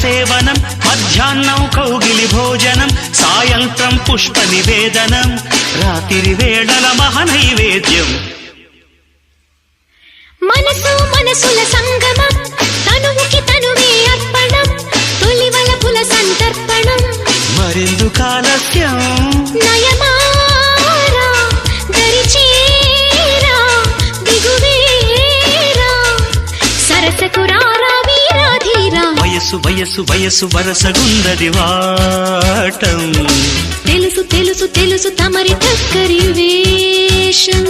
సేవనం, మధ్యాహ్నం కౌగిలి భోజనం, సాయంత్రం పుష్ప నివేదనం, రాత్రి వేళల మహనైవేద్యం. మనసు మనసుల సంగమం, తనువుకి తనువే అర్పణం, తొలివలపుల సంతర్పణం. మరెందుకు ఆలస్యం? నయమారా దరిచేరా దిగువేరా, సరసకు రారా వీరాధీరా. వయసు వయసు వయసు వరసగుందది వాటం, తెలుసు తెలుసు తెలుసు తమరి టక్కరి వేషం.